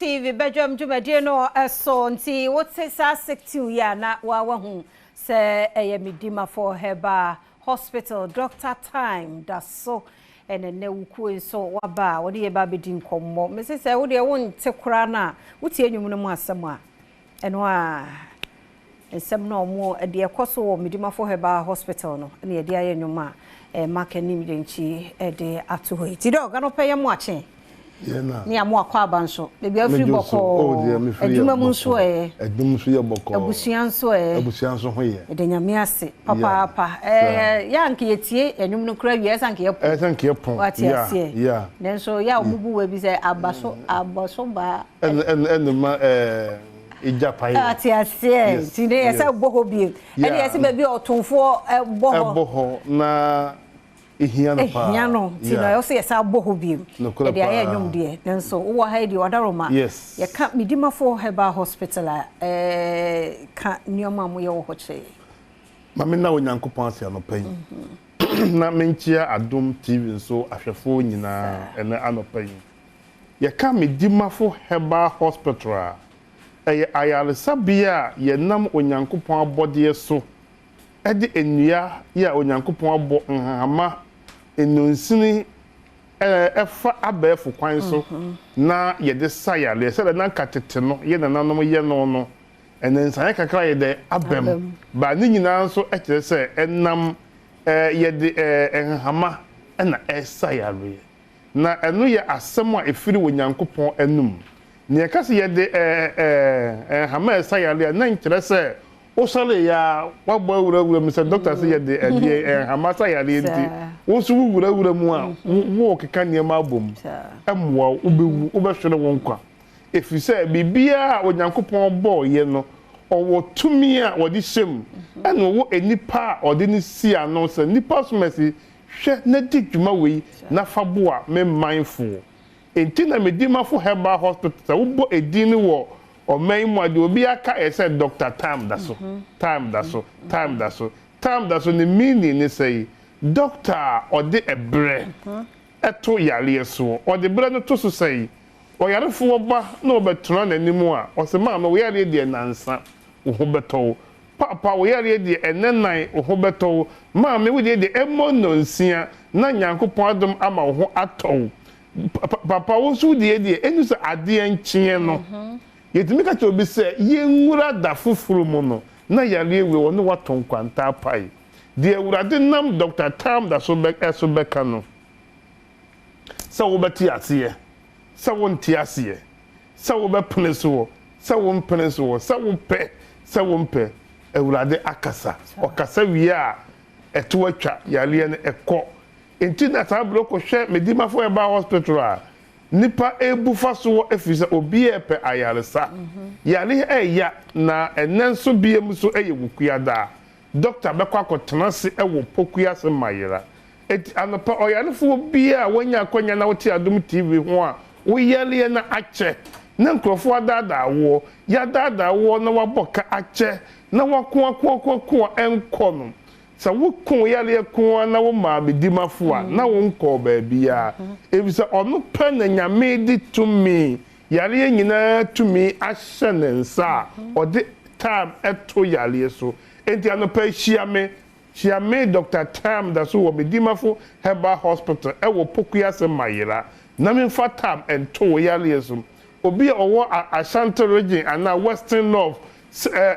TV Badwam Jumadie no so nti wote sa sectiu ya na wa hu se Medimafo Herbal Hospital Doctor Time da so ene ne wuku so waba wode ye ba bedi nkommo me se wode won te kura na wotie enwum no mu asem a eno a ensem no mo de ekoso wo Medimafo Herbal Hospital no ne ye de aye enwum a marketing denchi de ato ho ti do ga no peye mo ache ni amu akwa abanso bebi afri boko aduma mu nso adum nso ye boko abusuan nso ho ye de nyame ase papa ya nke yetie enum no kura wie sanke ye pon ya nenso ya omubu we bi se abaso ba ma ijapai atiase tinde yesa boho bi ene yesa bebi otonfo boho na Hiano, Tino, I also yes, I'll boho beam. The air young dear, and so over Heidi or Daroma. Yes, you can't Medimafo Herbal Hospital, can't near Mamma or Hoche. Mamma now in Uncle Pansy no pain. Not mentia Adom TV so I shall phone in and no pain. You can't Medimafo Herbal Hospital. I sabia ye nam onyankopon body so. Edi enua ya onyankopon abo nhama enonsini efa abefu kwan so na ye de sayale se na katete no ye nananom ye no enensan kakra ye de abem ba ni nyina so ekire se enam ye de nhama na sayale na eno ye asem a efiri onyankopon anum ne kase ye de nhama sayale na nkire se Osale ya wabo wura Mr. Doctor say the hamasa ya lenti wosu wura mu a wo keka niam abom emwa ubewu ubehwere wonkwa efise bibia onyankopon bo ye no owo tumi a wodi hyem ena wo enipa odi ni si ano se nipa somesi hwe na digdwuma wei na fabo a me mindful enti na Medimafo Herbal Hospital wo bo edini wo o mai mu ade obi aka ese Dr. Time daso ni meaning ni say doctor ode ebre eto yale so ode bre no to so say o yarefo ba na obetuna nanimu a o se ma no we yale de nansa wo ho beto papa we yale de enenan wo ho beto ma me we de emono nsia na nyankopon adom ama wo ho ato papa wo su de enu se ade enchie no yetimi ka obi se yenwura da fufuru mu no na yale ewe wonu waton kwanta pai de ewurade nam Dr. Tam da so beka no sa wo beti ase sa wo nti ase sa wo be pene so sa wo mpene so sa wo mpe ewurade akasa okasa wi a eto atwa yale ne ekọ enti na ta bloko hwe Medimafo Herbal Hospital nipa ebufa so efisa obi epe ayaresa yale eya na enenso biem so eyewukuada doctor bekwa akotenase ewo pokuya se mayira eti anopa oyarefo obi a wanya akonya na wote Adom TV ho a wo yale na ache na nkrofo adada wo ya dada wo na waboka ache na wako enko no sa wo kun yale kun na wo ma Medimafo a na wo nko ba bia ebisa onu pe na nyame di to me yale nyina to me ahye ne nsa ode time eto yale so enti anopa hia Dr. Time da so wo Medimafo Herbal Hospital e wo pokuya se mayira na me fa time ento yale so obi a owo Ashanti region ana Western North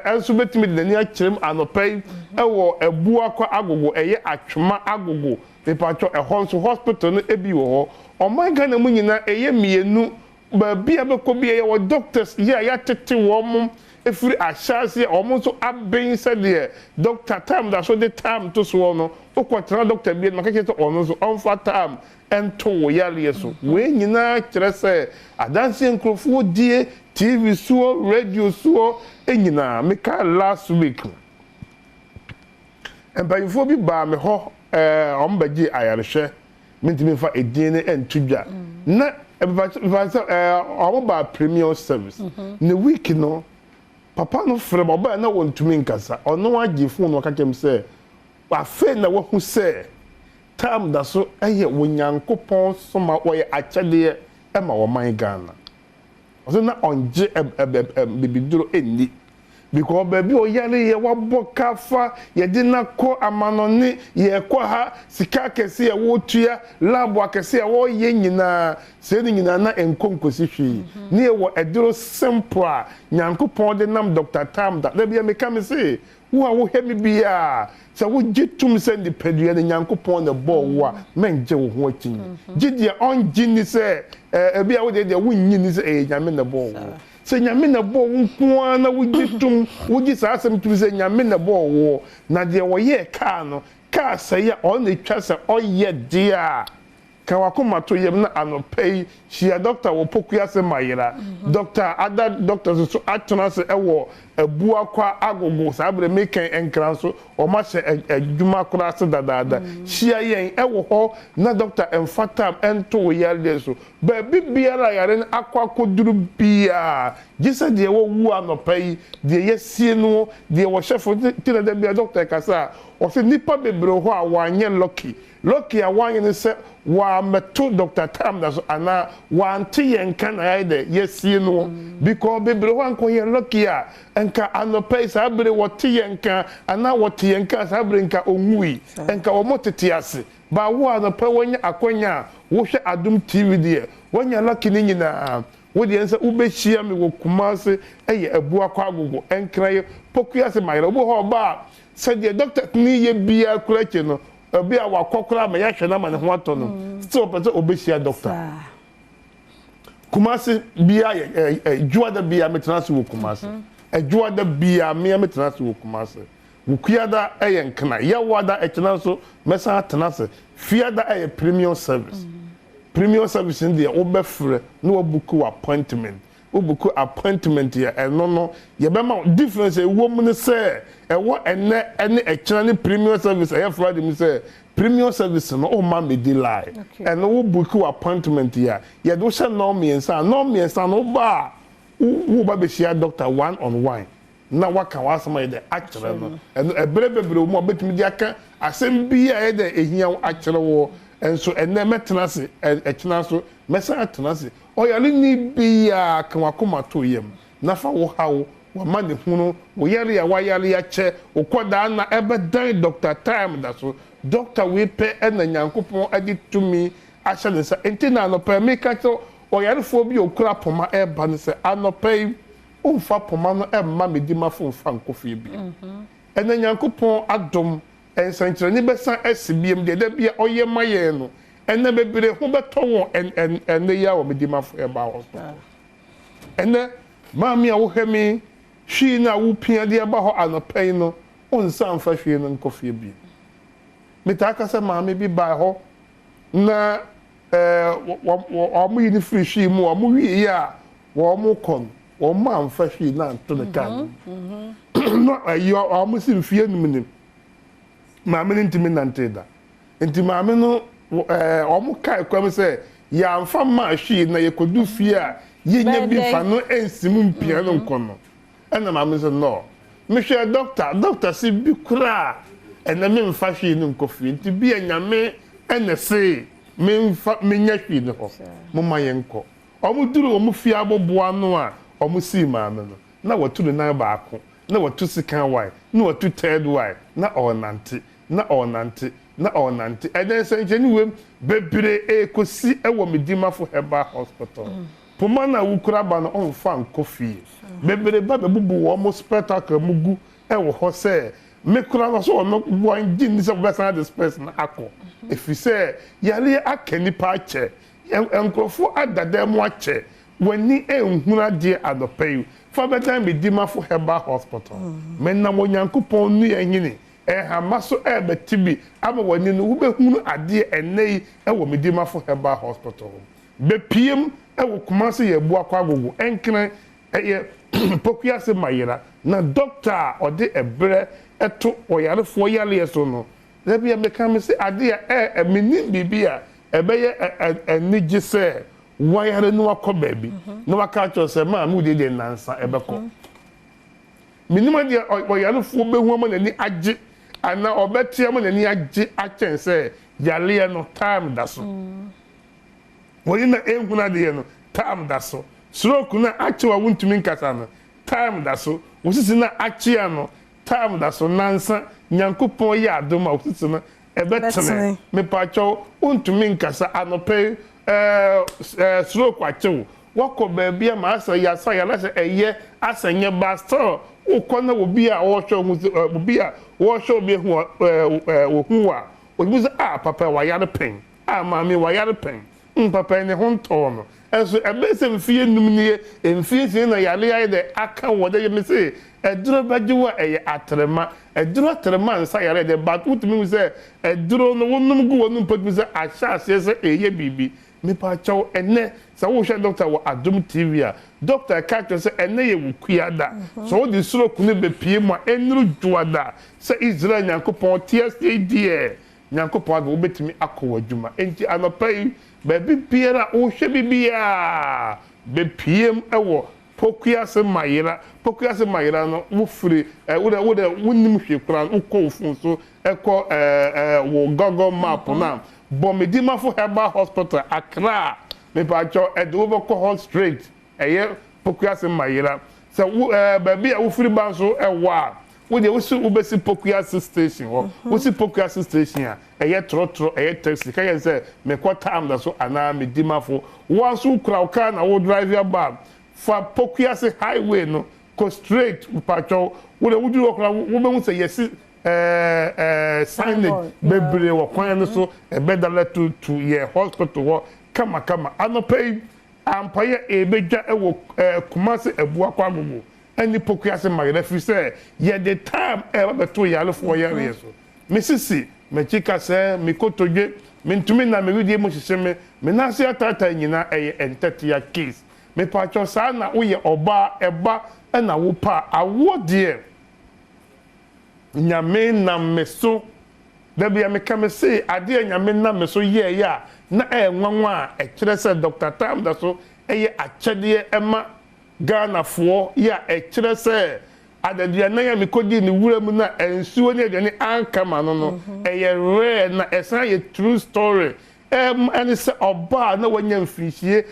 enso betimi de ni akirem anopai ewo ebu akwa agogo eye atwema agogo pepacho ehonso hospital no ebi wo ho oman Ghana mu nyina eye mienu ba bia beko bia ye doctors ya tete wo mum efiri ashase omo so aben se de Dr. Time da so de time to so no okwatra doctor bia makake to ono so onfa time ento wo yale so we nyina kire se adanse nkrofo die TV suo radio suo enyina meka last week empayifo bi ba me ho ombaji ayarehwe mentimi fa edin entudwa na ba premium service ne week no papa no frem oba na wontumi nkasa ono agi phone no kakem se wa fe na wahu se Time da so eye wonyankopon so ma wo ye achede e ma wo man Ghana ɔsɛ na ɔngye bibiduro enni because baby o yale ye wabɔ kafa ye de na kɔ amanɔne ye kɔ ha sika kɛse ye wo tua lab akɛse ye wo ye nyina se ni nyina na enkonkosi hwi ne ye wo eduro simple a nyankopɔn de nam Dr. Tam da bia me ka me se wo a wo hemi bia se wo gitum se ndi padua ne nyankopɔn na bɔ wo a menje wo ho akin gidie on gini se bia wo de wo nyi ni se nyame na bɔ wo se nyame na bo nko na wugitum wugi sa asem tu se nyame na bo wo na de wo ye ka no ka se ya o na twa se o ye dia ka wakoma to yem na anopei shia doctor wo pokua se mayira doctor other doctors so atona se ewo abu akwa agogo sa bre meken enkran so o ma se adwuma kura se dadada shia yen ewo ho na doctor emfatam ento yale so ba bibiara yare akwa koduru bia gisa de wo wu anopei de yesie no de wo chefo tira de bia doctor kasa o se nipa bebre ho a wanye lucky a wanye ne se wa meto Dr. Tam da so ana wa ante yenka na ya de yesie no because bebre ho anko ye lucky a enka anopei sa bebre wote yenka ana wote yenka sa bebre nka onwui enka wo motete ase ba wo anopei wonya akonya wo hwe Adom TV de wonya lucky ni nyina wo de ense ubehia me wo kumase eye abu akwa agogo enkraye pokuase mayra wo ho ba se de doctor ni ye bia kurache no obi a wakokora ma ya hwe na ma ne ho ato no still pese obehia doctor kumase bia juada bia metrase wo kumase juada bia me metrase wo kumase wo kuada eyenkna ya wada ekna so mesa atenase fiada premium service premium service ndi obefre no obuku appointment obuku appointment ya eno no ye be ma difference e wo mu ne se e wo ene ekna ne premium service e Friday mi se premium service no o ma me delay and no buku appointment ya ye do se no me ensa no ba wo ba be share doctor one on one na waka wasama de akere no and ebrebebre mo betimi di aka asem bi ya de ehia akere wo enso enne metenase ekina so mesa atenase oyale ni bi ya kan wakoma to yem na fa wo hawo wa ma de hunu wo yare ya wayare ya che okoda na ebe dan Dr. Time da so doctor we pe ena nyankopon adi tumi ahye ne sa enti na no pe me ka to oyare fo bi okura poma e ba ne se anope umfa poma no e ma Medimafo mfa nkofie bi ena nyankopon adom ensankyere ni besan asibiem de da bia oye maye no ena bebere ho beto won ene ya wo Medimafo Herbal hospital ene maami a wo hemi hwi na wo pia de ba ho anopai no onsan fa hwi no nkofie bi metaka se maami bi ba ho na wo mu yini free hwi mu wo mu wi ya wo mu kon wo ma amfa hwi na nto ne kan no ayo wo mu si fie no minim maami ntimi nanteda enti maami no wo mu kai kwam se ya amfa ma hwi na ye kodu fie a yenya bi fa no ensimu mpia no nkono ena maami se no me hwe doctor si bi kura ena me mfa hwi no nkofi nti bi anyame ena se me mfa me nya hwi no ho mo mayenko omu duru omu fie aboboa no a omu si maami no na watu na baako na watu second why na watu third why na onante eden se ncheni bebre ekosi ewo Medimafo Herbal Hospital poma na wukura ba no onfa nkofi bebre ba bebubu wo mo spectacle mugu ewo ho se mekura no so no wan gin se besan the space na akọ efise yale akani pa che enkrofo adada mo ache wani enhuna de adopay fa betan Medimafo Herbal Hospital menna mo nyankopon nu yanyini hamaso betibi ama wani no wo behunu ade enei ewo Medimafo Herbal Hospital be piem ewo kumase ye bu akwa agogo enkene eye pokuase mayira na doctor ode ebre eto oyarefo yale yeso no da bia meka me se ade a meni bibia ebeye enige se wayare no akoba bi no waka cho se ma mu de nansa ebeko minima de oyarefo behu ma nani age ana obetia mo nani age achense yale no time da so woni na ehuna de no time da so stroke na achi wa wuntumi nkasa no time da so wosisi na achi ano time da so nansa nyankopon ya adom a wosisi no ebetene me pacho wuntumi nkasa anope stroke achi wako baby ma asa ya sa ya la se eye asanye bastor ukona obi a wo hwo obi a wo hwo obi hu wo hu a obi papa wa yare pen mami wa yare pen papa ne ho ntono eso ebese mfie num nie mfie sin na yale ya de aka wode ye me se eduro baji wa eye atrema eduro atrema nsa yare de but utumi mu se eduro no wonum gu wonum patu se ahya se eye bibi me pa chaw ene sa wo hwe doctor wo Adom TV a doctor catch say ene ye wukuada so the stroke ne be pie mu enru juada say Israel nyankopon TSD nyankopon wo betimi akọ adwuma enti anopai baby piera wo hwe bibia be piem ewo pokuase mayira no wo firi wo nim hwe kura wo ko fun so ekọ wo Google map na Medimafo Herbal Hospital Accra me pacho edo ko hot straight eye pokuase mayira so baby a wo firi ban so ewa wo de wo besi pokuase station wo si pokuase station a eye trotro eye taxi ka yen say me ko time da so ana Medimafo wo so kura ka na wo drive your bag for pokuase highway no go straight pacho wo de wo duro kura wo be hu say yes signage bebre wo kwan no so ebedala to ye hospital wo kama anopay ampaye ebeja ewo Kumasi ebu akwa gugu eni pokuase magere fi say ye the time be to yale for years so mesisi mechika say mikotoje mentumi na mewidi mo hiheme me na se atata nyina entetia case me pacho sa na wo ye oba eba na wo pa awodie nyame na meso da bia me ka me say ade nyame na meso ye ya na nwanwa a kire say Dr. Tam da so eye akyede ema Ghana fo ya kire say adadua na ya me kodi ni wuram na ensuo ne adwane ankama no eye rare na esan ye true story and say oba na wanya mfinhie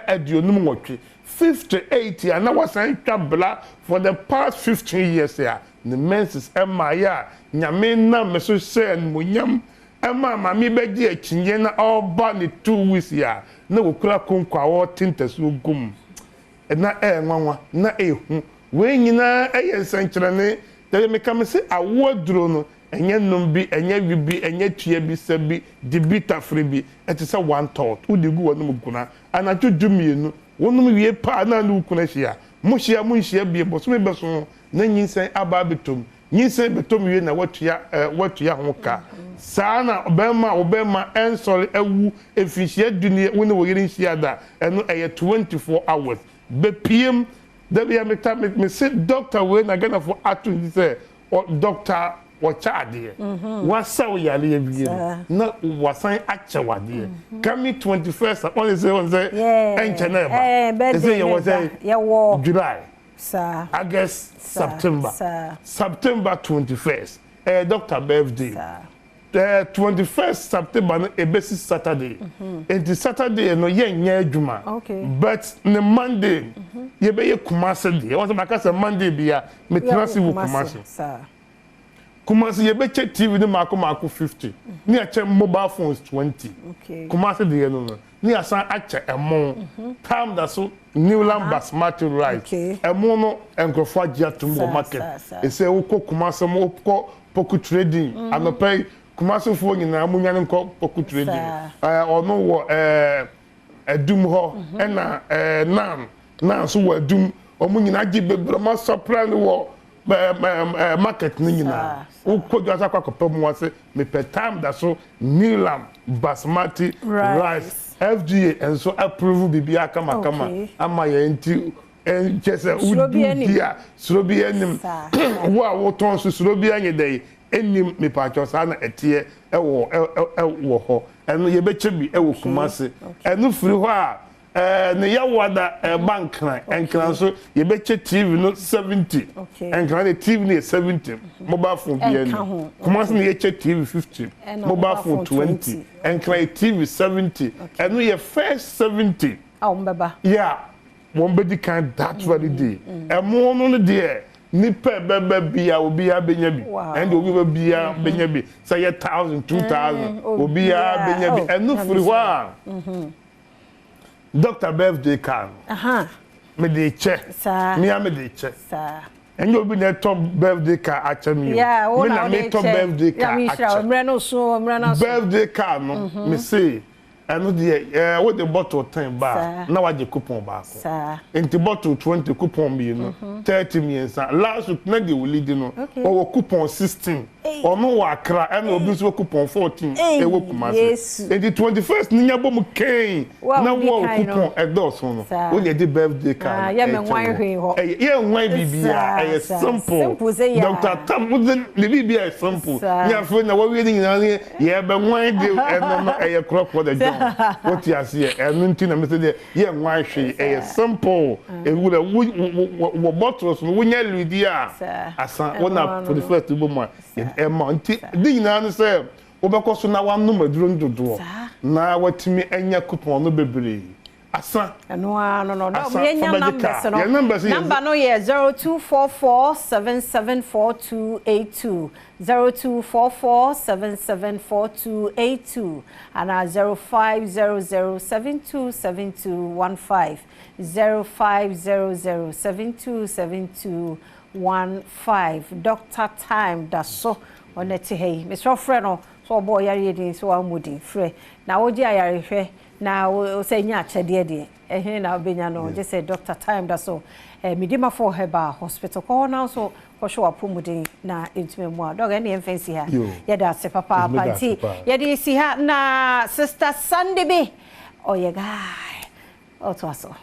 aduonum nwotwe 58 and na wasan twabla for the past 15 years ya the menses ya nyame na meso sen munyam mami beji achinye na oba ni 2 weeks ya na wokura konkwa wo tintasu gum na nwanwa na ehu we nyina nsankyerene de me kam se awoduro no enye nombi enye bibi enye tua bi sabi dibita frebi etise one thought udigu wonum guna anacho dumienu wonum wie pa na nu kuna hia mohia munhia bie boso beso na nyinsen aba betom nyinsen betom wie na watua hoka sana obema ensori ewu efihia dunie woni wo yiri hia da eno 24 hours be pm da bia me say doctor we na Ghana for atu say doctor wachade wasa wo yale ya bie na wasan achewade kami 21st on say enchana ba say you say July August September 21st doctor birthday 21st September no ebesi Saturday and the Saturday no yen adwuma but the Monday ye be Kumasi dey was make say Monday bia metrasi wo Kumasi ye be check TV no mako 50 ni ache mobile phones 20 Kumasi dey no ni asan ache emon time that so Newland basmati rice emon no enkrofo agia to market e say wo Kumasi mo poku trading anopay Kumasi fo nyina munyan nko poku trading ono wo Adom ho na nan so wo Adom omu nyina agi bebre ma supply wo market ni nyina wo kojo asa kwa kopem wase me per time that so Newland basmati rice FDA and so approve bibia kama ama ye nti just udia surobi enim wo ton so surobi anyedai enim me pacho sa na etie ewo ho eno ye beche bi ewo Kumasi eno firi ho a ne yawada bank na enkran so ye beche TV no 70 enkran the TV no 70 mobile phone bi eno Kumasi ne ye che TV 50 mobile phone 20 enkran TV 70 eno ye first 70 mbeba yeah won be kan that very day emo no de nipa bebe bia obi a benya bi and obi bia benya bi say 1,000 2,000 obi a benya bi enu free wa doctor birthday card me de che me a me de che and you be na top birthday card acha me me na me top birthday card acha birthday card no me say anu de what the bottle 10 ba na wa je coupon ba ko enti bottle 20 coupon bi no 30 miensa last week na de wuli di no o coupon 16 ono wa kra ena obi so coupon 14 e wo kumase enti 21st ni nya bom ken na wo coupon edoso no o ye de birthday card ya me nwan hwe ho ye nwan bibia e simple Dr. Tam le bibia simple nya fo na wo wi ni nyina ye be nwan de eno no e ye crop for the what you see and nti na me say ye nwan hwe e simple e wura wo bottles no nya ludi a asa wona for the first bom e ma nti di nyina no say obekoso na wan no maduro ndodo na watimi anya coupon no bebre asa no me nya number no ye 0244774282 0244774282 and 0500727215 0500727215 Dr. Time that's so oneti hey Mr. Freno so boy yare din so amudi frɛ na wo di ayare hwɛ na wo say nya achede de na obenya no just say Dr. Time that's so Medimafo Herbal Hospital ko na so ko show apomudin na entime mu a dog any fancy ha ye da se papa panti ye di si ha na Sister Sunday be oh ye guy o to aso